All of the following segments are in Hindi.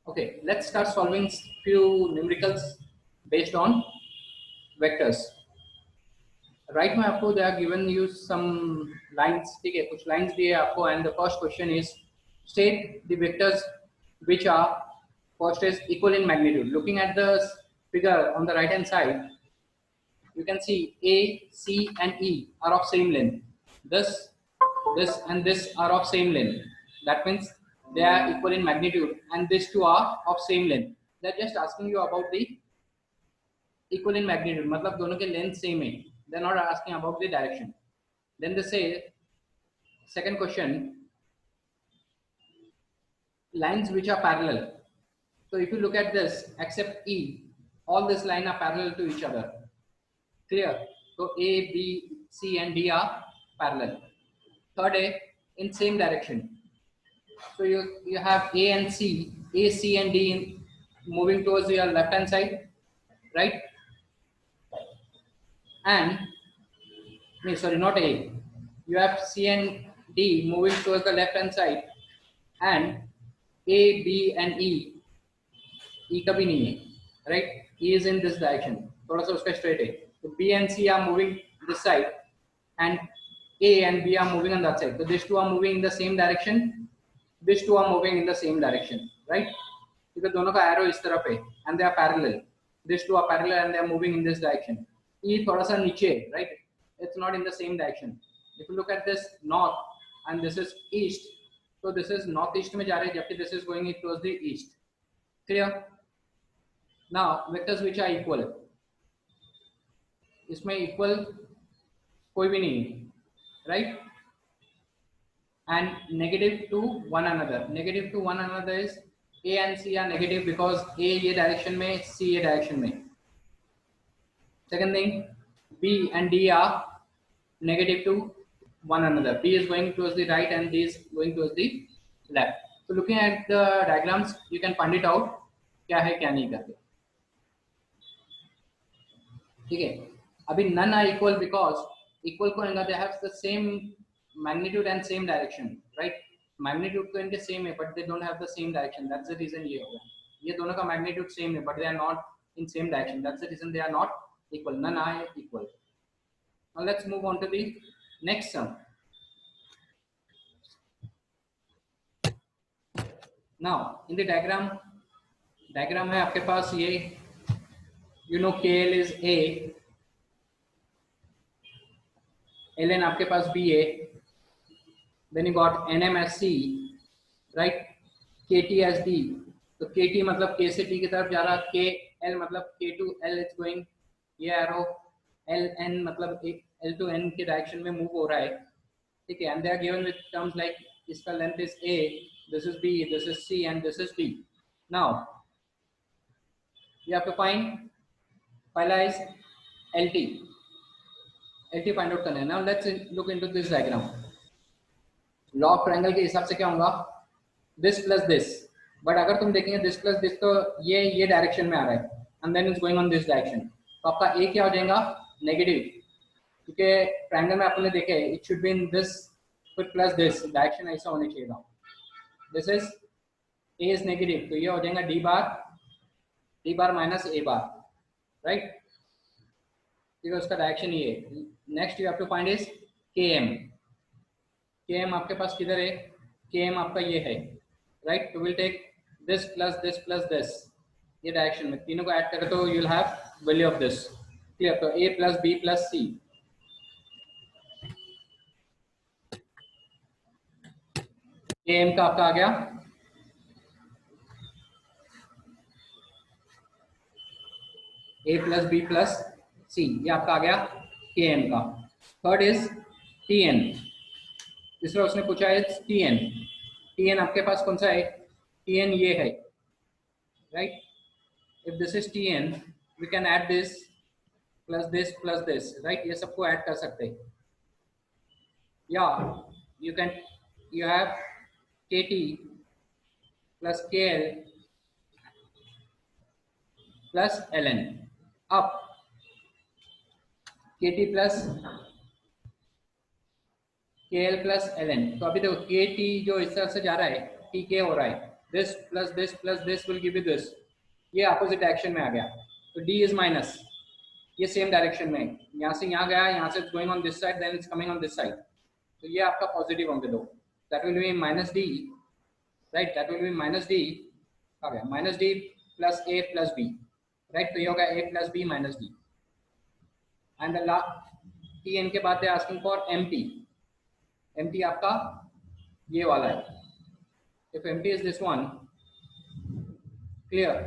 Okay, let's start solving few numericals based on vectors. Right now आपको they are given you some lines, ठीक है, कुछ lines दिए आपको, and the first question is state the vectors which are first is equal in magnitude. Looking at the figure on the right hand side, you can see A, C, and E are of same length. This and this are of same length. That means they are equal in magnitude, and these two are of same length. They're just asking you about the equal in magnitude. मतलब दोनों के length same है. They're not asking about the direction. Then they say second question, lines which are parallel. So if you look at this, except E, all these lines are parallel to each other. Clear? So A, B, C, and D are parallel. Third A, in same direction. So you have A and C, A, C, and D moving towards your left hand side, right? And sorry, not A. You have C and D moving towards the left hand side, and A, B, and E कभी नहीं है, right? E is in this direction. थोड़ा सा उसका straight है. So B and C are moving this side, and A and B are moving on that side. So these two are moving in the same direction. These two are moving in the same direction, right? क्योंकि दोनों का arrow इस तरफ है, and they are parallel. These two are parallel and they are moving in this direction. E थोड़ा सा नीचे, right? It's not in the same direction. If you look at this north and this is east, so this is northeast में जा रहे हैं, जबकि this is going towards the east. Clear? Now vectors which are equal, इसमें equal कोई भी नहीं है, right? And negative to one another. Negative to one another is A and C are negative because A ये direction में, C ये direction में. Second thing, B and D are negative to one another. B is going towards the right and D is going towards the left. So looking at the diagrams, you can find it out क्या है क्या नहीं करके. ठीक है, अभी none are equal because equal को इनका they have the same magnitude and same direction, right? Magnitude तो इनके same है but they don't have the same direction. That's the reason ये होगा. ये दोनों का magnitude same है but they are not in same direction. That's the reason they are not equal. None are equal. Now let's move on to the next sum. Now in the diagram है आपके पास ये, you know KL is A, ln आपके पास B है, then you got NM as C, right? KT as D. तो KT मतलब K से T की तरफ जा रहा, KL मतलब K to L is going, ये arrow LN मतलब L to N के डायरेक्शन में मूव हो रहा है, ठीक है? And they are given with terms like इसका length is A, this is B, this is C, and this is D. Now you have to find, पहला is LT. LT find out करना है. Now let's look into this diagram. Law of triangle के हिसाब से क्या होगा, दिस प्लस दिस, बट अगर तुम देखेंगे दिस प्लस दिस तो ये डायरेक्शन में आ रहा है and then is going on this direction, तो आपका ए क्या हो जाएगा, नेगेटिव, क्योंकि ट्रायंगल में आपने देखे it should be in this फिर प्लस दिस, डायरेक्शन ऐसा होना चाहिए था. This is A is negative, तो ये हो जाएगा डी बार माइनस ए बार, राइट? ठीक है, उसका डायरेक्शन ये है. Next you have to find is K M आपके पास किधर है, के एम आपका ये है, राइट? तो will take this plus this, ये डायरेक्शन में तीनों को ऐड करें तो you will have value of this. Clear? तो A plus B plus C, K M का आपका आ गया A plus B plus C, ये आपका आ गया के एम का. थर्ड इज टी एन, तीसरा उसने पूछा है टी एन आपके पास कौन सा है, टी एन ये है, right? If this is T N we can add this plus this, right? ये सबको ऐड कर सकते हैं, या you have K T plus K L plus L N. अब K T plus K L plus L N, तो अभी देखो के टी जो इस तरह से जा रहा है टी के हो रहा है, this plus this will give you this, ये अपोजिट डायरेक्शन में आ गया, तो डी इज माइनस, ये सेम डायरेक्शन में, यहाँ से यहाँ गया, यहाँ से going on this side, then it's coming on this side, तो ये आपका पॉजिटिव होंगे दो, that will be minus d, right, that will be minus d, आ गया minus d plus a plus b, right, तो ये होगा ए plus B minus D, and the last T N के बाद they asking for M T आपका ये वाला है, if M T is this one, clear,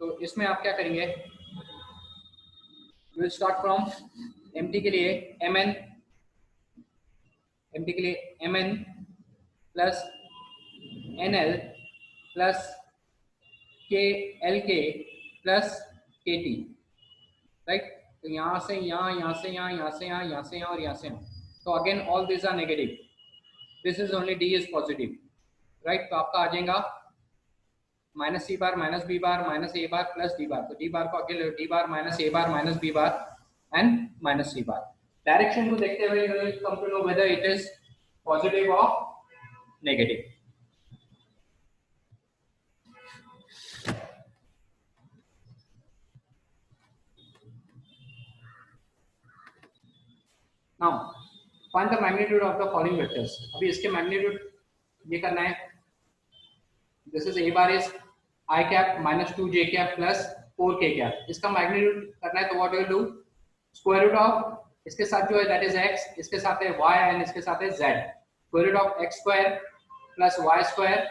तो इसमें आप क्या करेंगे, will start from M T के लिए एम एन, एम टी के लिए M N plus N L plus K L K plus K T, right, तो यहाँ से यहाँ, यहाँ से यहाँ, यहाँ से यहाँ, यहाँ से यहाँ और यहाँ से यहाँ, तो again all this are negative, this is only d is positive, right, तो आपका आ जाएगा minus c bar minus b bar minus ए बार प्लस डी बार, तो डी बार को अकेले d bar minus A bar minus b bar and minus c bar, direction को देखते हुए you will come to know whether it is positive और negative. Now find the magnitude of the following vectors, अभी इसके मैग्नीट्यूड ये करना है, this is A bar is I cap minus 2j cap plus 4k cap, इसका मैग्नीट्यूड करना है, तो what will do, square root of इसके साथ जो है दैट इज x, इसके साथ है y एंड इसके साथ है z, square root of x square plus y square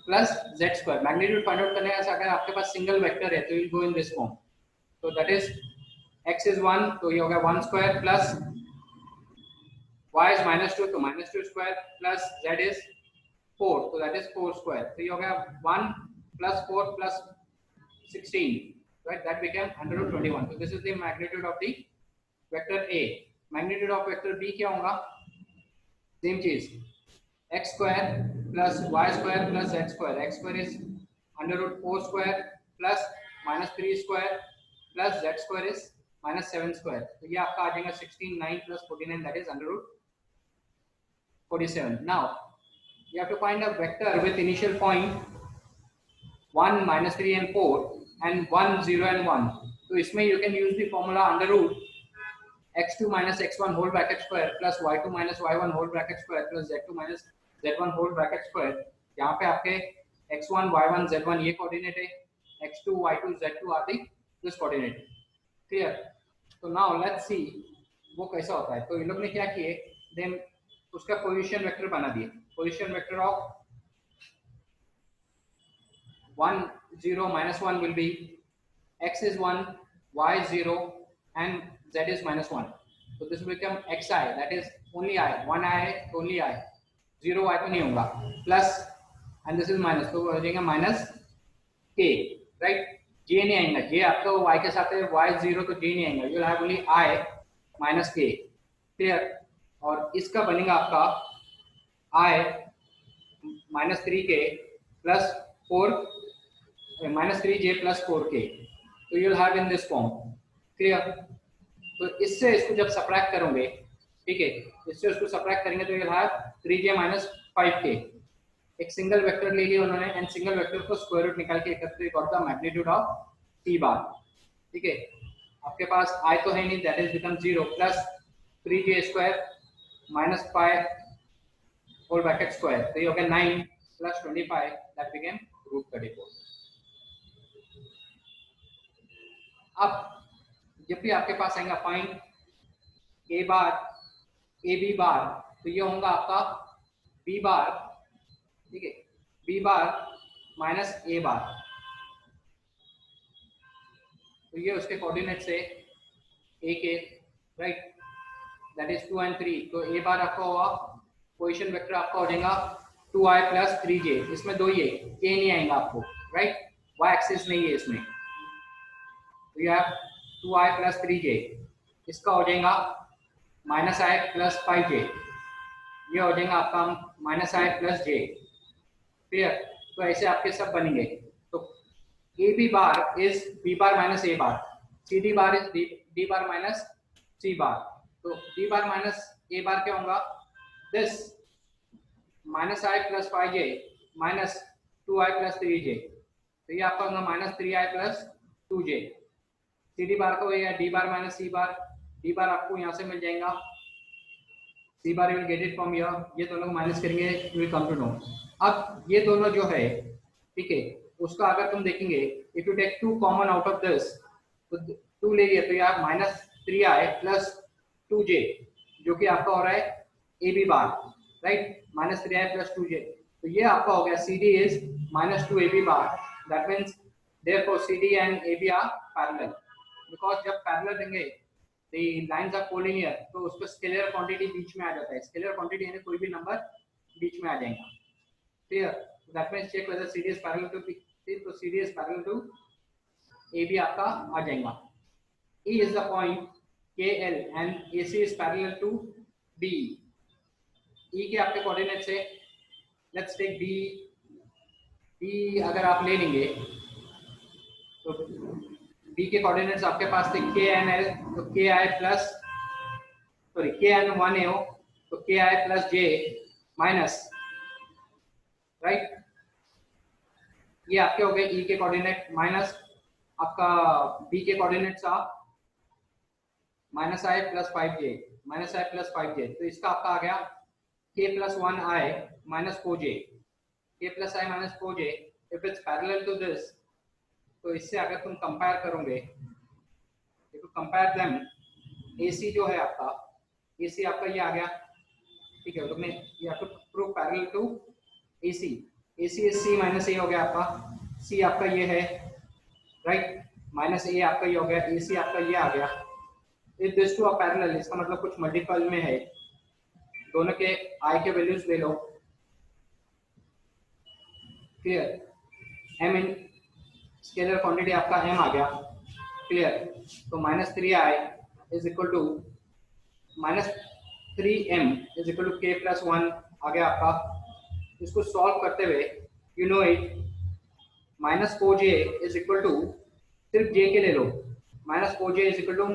plus z square, magnitude find out करने का, अगर आपके पास सिंगल वेक्टर है तो you will go in this form, तो दैट इज x इज 1, तो ये हो गया 1 स्क्वायर प्लस y is -2, तो -2 स्क्वायर प्लस z is 4, तो that is 4 square, तो ये हो गया 1 plus 4 plus 16, right, that became 121, so this is the magnitude of the vector A. Magnitude of vector B क्या होगा, same चीज, x square plus y square plus z square, x square is √4 square plus -3 square plus z square is -7 square, तो ये आपका आ जाएगा 16, 9 plus 49, that is √47. Now you have to find a vector with initial point 1, -3 and 4 and 1, 0 and 1. तो इसमें you can use the formula under root x2 minus x1 whole bracket square plus y2 minus y1 whole bracket square plus z2 minus z1 whole bracket square. यहाँ पे आपके x1, y1, z1 ये कोऑर्डिनेट है, x2, y2, z2 आदि दिस कोऑर्डिनेट, क्लियर, तो नाउ लेट्स सी वो कैसा होता है, तो इन लोग ने क्या किए, देन उसका पोजीशन वेक्टर बना दिए, position vector of 1, 0, -1 will be x is 1, y is 0 and z is -1, so this will become xi, that is only I, 1i only I, 0 y तो नहीं होगा, plus and this is minus, तो हो जाएगा माइनस k, राइट, j नहीं आएगा, j आपका y के साथ है, y 0 तो j नहीं आएगा, you will have only I minus k, clear, और इसका बनेगा आपका I -3k plus 4 -3j plus 4k, तो you will have in this form, clear, तो इससे इसको जब सब्ट्रैक्ट करोगे, ठीक है, इससे उसको सब्ट्रैक्ट करेंगे तो you will have 3j minus 5k, एक सिंगल वेक्टर ले लिया उन्होंने एंड सिंगल वेक्टर को स्क्वायर रूट निकाल के एकत्र got the magnitude of t बार, ठीक है, आपके पास I तो है नहीं, that is become 0 plus 3j square minus 5 whole bracket square, तो ये हो गया 9 plus 25, that became √34. अब जब भी आपके पास आएगा find a bar a b बार, तो ये होगा आपका b बार, ठीक है, b बार माइनस a बार, तो ये उसके कोऑर्डिनेट से a के, राइट, दैट इज 2 and 3, तो a बार आपका होगा पोजीशन वेक्टर आपका हो जाएगा 2i plus 3j, इसमें दो ये k नहीं आएगा आपको, राइट, y एक्सिस नहीं है इसमें, तो यह 2i plus 3j, इसका हो जाएगा -i plus 5j, ये हो जाएगा आपका -i plus j, क्लियर, तो ऐसे आपके सब बनेंगे, तो a b bar is b bar minus a bar, c d bar is d bar minus c bar, तो d bar minus a bar क्या होगा, this -i plus 5j minus 2i plus 3j, तो ये आपका होगा minus 3i plus 2j। C d bar का होगा d bar minus c bar, d bar आपको यहाँ से मिल जाएगा, c bar will get it from here, ये दोनों को माइनस करेंगे you will come to know. अब ये दोनों जो है ठीक है उसका अगर तुम देखेंगे if you take 2 common out of this, तो 2 ले लिया तो यार माइनस 3i प्लस 2j जो कि आपका हो रहा है A B bar, right, minus 3i plus 2j, तो ये आपका हो गया C D is minus 2 A B bar, that means therefore C D and A B are parallel, because जब पैरेलल देंगे the lines are collinear तो उसको स्केलर क्वांटिटी बीच में आ जाता है, स्केलर क्वांटिटी यानी कोई भी नंबर बीच में आ जाएगा, clear. That means check whether CD is parallel to BC, तो CD is parallel to AB आपका आ जाएगा। E is the point KL and AC is parallel to B। E के आपके कोऑर्डिनेट्स है, लेट्स टेक B अगर आप ले लेंगे तो B के कोऑर्डिनेट्स आपके पास थे के एन एल, तो K I plus sorry K N 1 हो तो K I plus J minus, right, ये आपके हो गए E के कोऑर्डिनेट, माइनस आपका B के कोऑर्डिनेट्स आ minus I plus 5j, minus I plus 5j, तो इसका आपका आ गया k plus 1i minus 4j, k plus I minus 4j, if it's parallel to this, तो इससे अगर तुम कंपेयर करोगे, if you compare them, AC जो है आपका, AC आपका ये आ गया, ठीक है, तुमने ये आपको prove parallel to AC, AC is C minus A हो गया आपका, C आपका ये है, राइट, माइनस A आपका ये हो गया, AC आपका ये आ गया। If this two are parallel, इसका मतलब कुछ मल्टीपल में है, दोनों के I के वैल्यूज ले लो, clear, M in scalar quantity आपका m आ गया, क्लियर, तो minus 3i is equal to minus 3m is equal to k plus 1 आ गया आपका। इसको सॉल्व करते हुए you know it, minus 4j is equal to, सिर्फ j के ले लो, minus 4j is equal to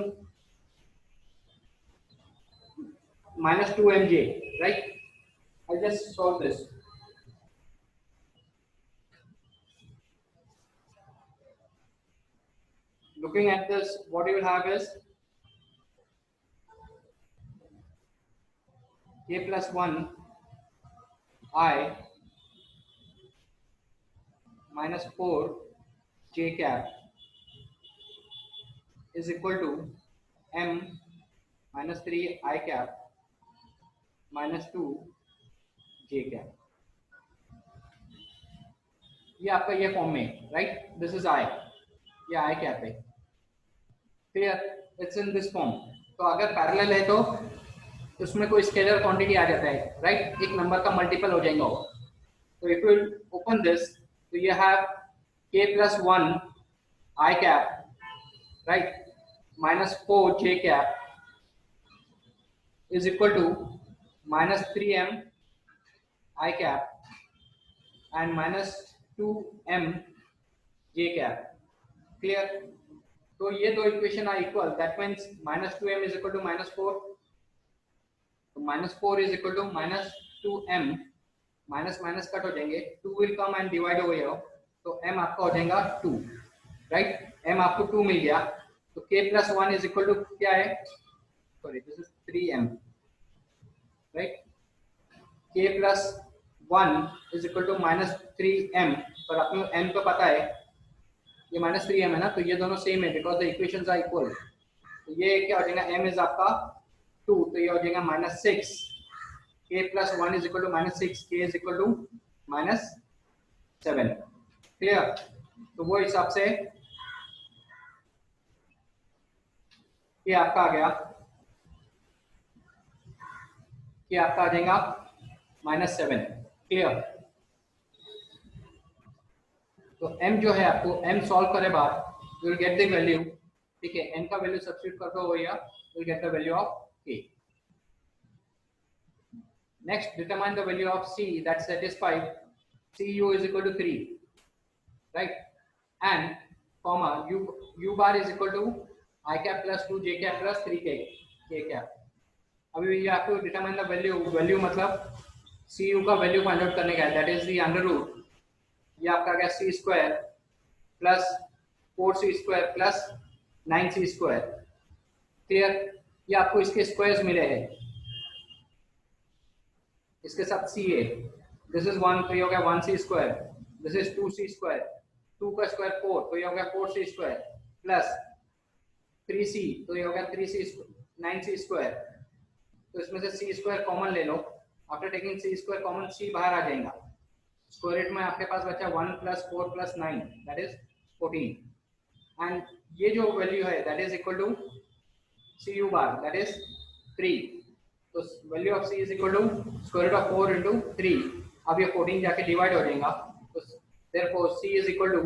minus 2mj, right, I just solve this, looking at this, what you will have is k plus 1 I minus 4 j cap is equal to m minus 3 I cap minus 2 j cap। ये आपका ये फॉर्म में, राइट, दिस इज I, ये I कैप है, clear, it's in this form. तो अगर पैरेलल है तो उसमें कोई स्केलर क्वांटिटी आ जाता है, राइट, एक नंबर का मल्टीपल हो जाएगा वो। तो इफ यू ओपन दिस, तो you have k plus 1 I cap, right, minus 4 j cap is equal to minus 3m I cap and minus 2m j cap, clear। तो ये दो equation are equal, that means minus 2m is equal to minus 4, तो minus 4 is equal to minus 2m, minus minus cut हो जाएंगे, 2 विल कम एंड डिवाइड हो गया, तो m आपका हो जाएगा 2, राइट, m आपको 2 मिल गया, तो k plus 1 is equal to क्या है, sorry this is 3m, right, k plus 1 is equal to minus 3m, पर आपको m तो पता है ये माइनस 3m है ना, तो ये दोनों सेम है because the equations are equal, तो ये क्या हो जाएगा, m इज आपका 2, तो ये हो जाएगा minus 6, k plus 1 is equal to minus 6, k is equal to minus 7, clear. तो वो हिसाब से ये आपका आ गया, ये आपका आ जाएगा माइनस 7, क्लियर। तो m जो है आपको m सॉल्व करे बाद you will get the value, ठीक है, n का वैल्यू सब्स्टिट्यूट कर दो या you will get the value of k। Next determine the value of c that satisfied cu is equal to 3, right, and comma u bar is equal to I cap plus 2 j cap plus 3 k cap। अभी you have to determine the value, value मतलब cu का वैल्यू फाइंड आउट करने का है, that is the under root ये आपका आ गया c square plus 4c square plus 9c square. Clear? ये आपको इसके स्क्वायर्स मिले हैं, इसके साथ c है। दिस इज 1, तो ये हो गया 1c square. This is 2c square, 2 का स्क्वायर 4, तो ये हो गया 4c स्क्वायर प्लस 3c, तो ये हो गया 3c 9c स्क्वायर। तो इसमें से c स्क्वायर कॉमन ले लो। After taking c square common, c बाहर आ जाएगा। स्क्वायर रूट में आपके पास बचा 1 plus 4 plus 9, that is 14। And ये जो वैल्यू है that is equal to C U bar, that is 3। तो value of c is equal to square root of 4 into 3। अब ये 14 जाके डिवाइड हो जाएगा, तो therefore c is equal to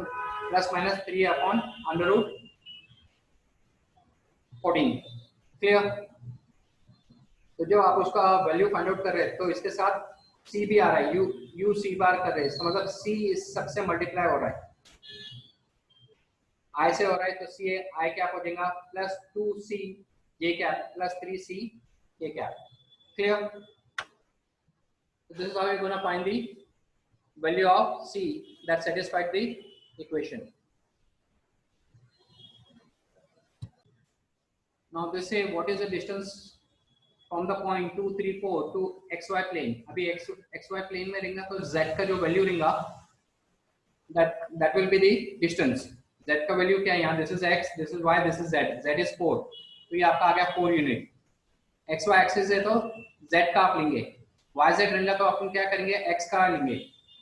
plus minus 3 upon under root 14। Clear? तो जो आप उसका वैल्यू फाइंड आउट कर रहे हैं, तो इसके साथ c भी आ रहा है, u c बार कर रहे हैं, इसका मतलब c इस सबसे मल्टीप्लाई हो रहा है, i से हो रहा है, तो c i कैप हो जाएगा plus 2c j cap plus 3c k cap. Clear? This is how we're going to find the value of c that satisfied the equation. Now they say what is the distance from the point 2, 3, 4 to xy plane. अभी xy plane में रहेगा तो z का जो वैल्यू रहेगा that will be the distance. z का वैल्यू क्या है यहाँ? This is x, this is y, this is z. z is 4, तो ये आपका आ गया 4 यूनिट। xy एक्सिस है तो z का आप लेंगे, yz रहेगा तो अपन क्या करेंगे? x का लेंगे,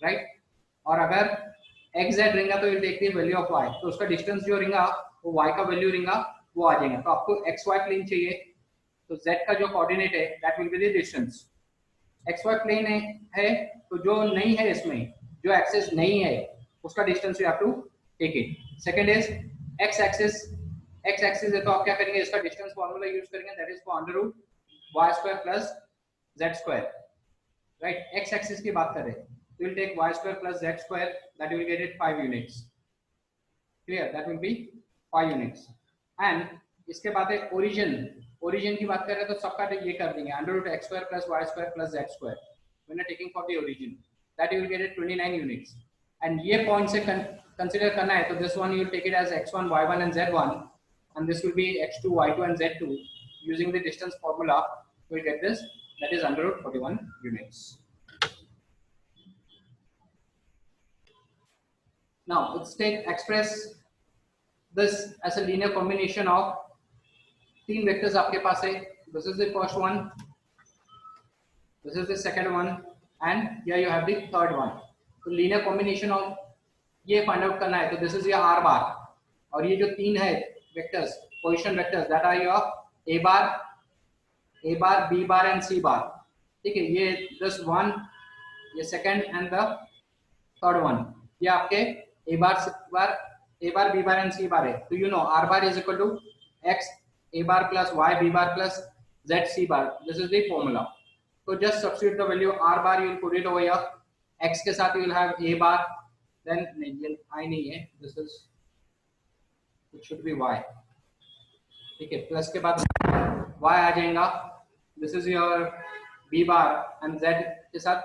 राइट? और अगर xz रहेगा तो ये take the value of y, तो उसका डिस्टेंस जो रहेगा वो y का वैल्यू रहेगा वो आ जाएगा। तो आपको xy प्लेन चाहिए, तो z का जो कोऑर्डिनेट है that will be the distance. xy plane है तो जो नहीं है इसमें, जो एक्सिस नहीं है उसका distance you have to take it. Second is x axis है तो आप क्या करेंगे? इसका डिस्टेंस फार्मूला यूज करेंगे, that is for under root y square plus z square, right? x axis की बात कर रहे हैं, तो will take y square plus z square, that will get it 5 units. Clear? That will be 5 units. And इसके बाद है ओरिजिन की बात कर रहे हैं तो सबका ये कर देंगे under root x square plus y square plus z square when taking for the origin, that you will get it 29 units. And ये पॉइंट से कंसीडर करना है, तो this one you will take it as x1 y1 and z1, and this will be x2 y2 and z2. Using the distance formula we will get this, that is under root 41 units. Now let's express this as a linear combination of तीन वेक्टर्स आपके पास है। This is the first one, this is the second one, and here you have the third one. तो linear combination of ये फाइंड आउट करना है, तो this is your r bar, और ये जो तीन है vectors, position vectors, that are your a bar, b bar and c bar. ठीक है, ये दिस वन, ये second and the third one, ये आपके a bar b bar and c bar है। तो you know r bar is equal to x a bar plus y b bar plus z c bar, this is the formula. तो just substitute the value r bar, you will put it over here, x के साथ you will have a bar, then नहीं ये i नहीं है, this is it should be y। ठीक है, प्लस के बाद y आ जाएगा, this is your b bar and z के साथ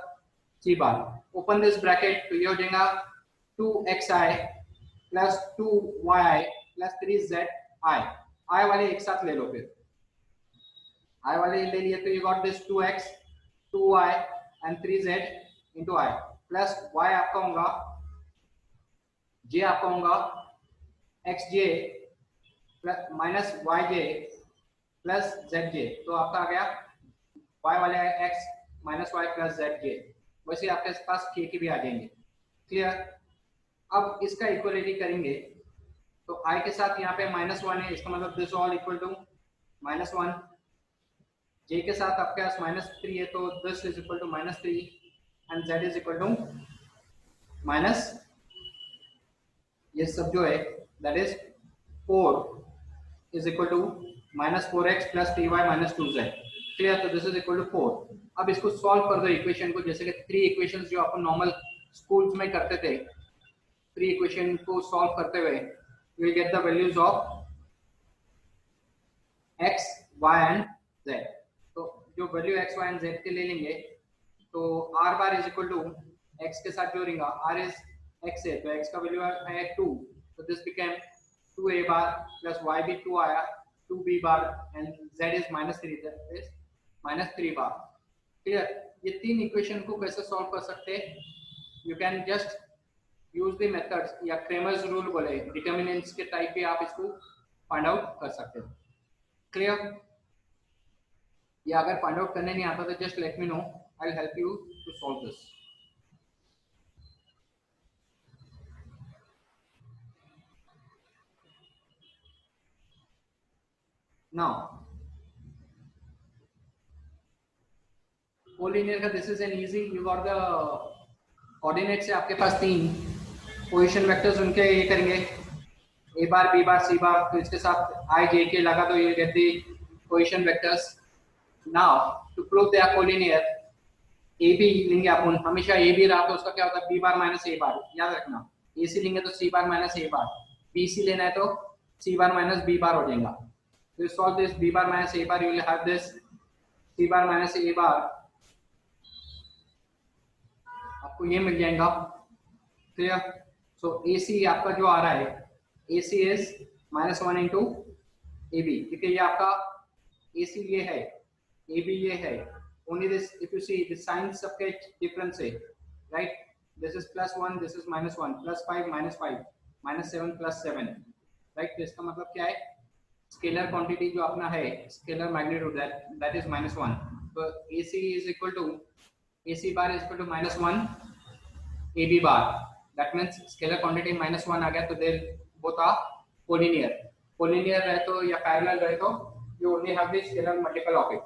c bar. Open this bracket, तो ये हो जाएगा 2xi plus 2yi plus 3zi। i वाले एक साथ ले लो, फिर i वाले ले लिए तो you got this 2x 2y and 3z into i plus y आपका होगा, j आपका होगा xj minus yj plus zj। तो आपका आ गया y वाले x minus y plus zj। वैसे आपके पास k की भी आ जाएंगे। क्लियर? अब इसका इक्वलिटी करेंगे, तो i के साथ यहाँ पे -1 है, इसका मतलब this all equal to -1। j के साथ आपके पास -3 है, तो this is equal to -3 and z is equal to minus, ये सब जो है that is 4 is equal to -4x plus 3y minus 2z। Clear? तो दिस इज इक्वल टू 4। अब इसको सॉल्व कर दो इक्वेशन को, जैसे कि 3 इक्वेशंस जो अपन नॉर्मल स्कूल्स में करते थे, 3 इक्वेशन को सॉल्व करते हुए you will get the values of x, y and z। तो जो वैल्यू x, y and z के ले लेंगे, तो r bar is equal to x के साथ जो रहेगा r इज x है, तो x का वैल्यू है 2, तो this became 2a bar plus y भी 2 आया, 2b bar and z is -3, that is -3 bar. Clear? ये तीन इक्वेशन को कैसे सॉल्व कर सकते हैं? You can just use the methods या क्रेमर्स रूल बोले, डिटर्मिनेंट्स के टाइप पे आप इसको फाइंड आउट कर सकते हो। क्लियर? या अगर फाइंड आउट करने नहीं आता तो just let me know, I will help you to solve this. Now collinear का this is an easy, you got the coordinate से आपके पास तीन पोजीशन वेक्टर्स, उनके ये करेंगे ए बार बी बार सी बार, तो इसके साथ आई जे के लगा तो ये get the position vectors. Now to prove they are collinear, A B लेंगे अपन, हमेशा ए बी रहा तो उसका क्या होता है बी बार माइनस ए बार, याद रखना। ए सी लेंगे तो सी बार माइनस ए बार, बी सी लेना है तो सी बार माइनस बी बार हो जाएगा। तो solve this b bar minus A bar, you will have this c bar minus A bar, आपको ये मिल जाएगा। क्लियर? सो ए सी आपका जो आ रहा है, ए सी इज -1 इंटू ए बी, ठीक है? ये आपका ए सी ये है, ए बी ये है। Only this, if you see the signs सबके difference है, right? This is +1, this is -1, +5 -5, -7 +7, right? तो इसका मतलब क्या है? स्केलर क्वांटिटी जो अपना है, स्केलर मैग्नीट्यूड, that is -1। तो AC is equal to AC bar is equal to -1 AB bar, that means scalar quantity -1 आ गया, तो they both are collinear। collinear रहे तो या parallel रहे तो you only have the scalar multiple of it।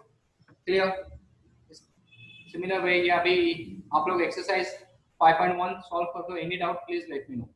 clear? Similar way, या अभी आप लोग एक्सरसाइज 5.1 सॉल्व कर दो, any doubt please let me no.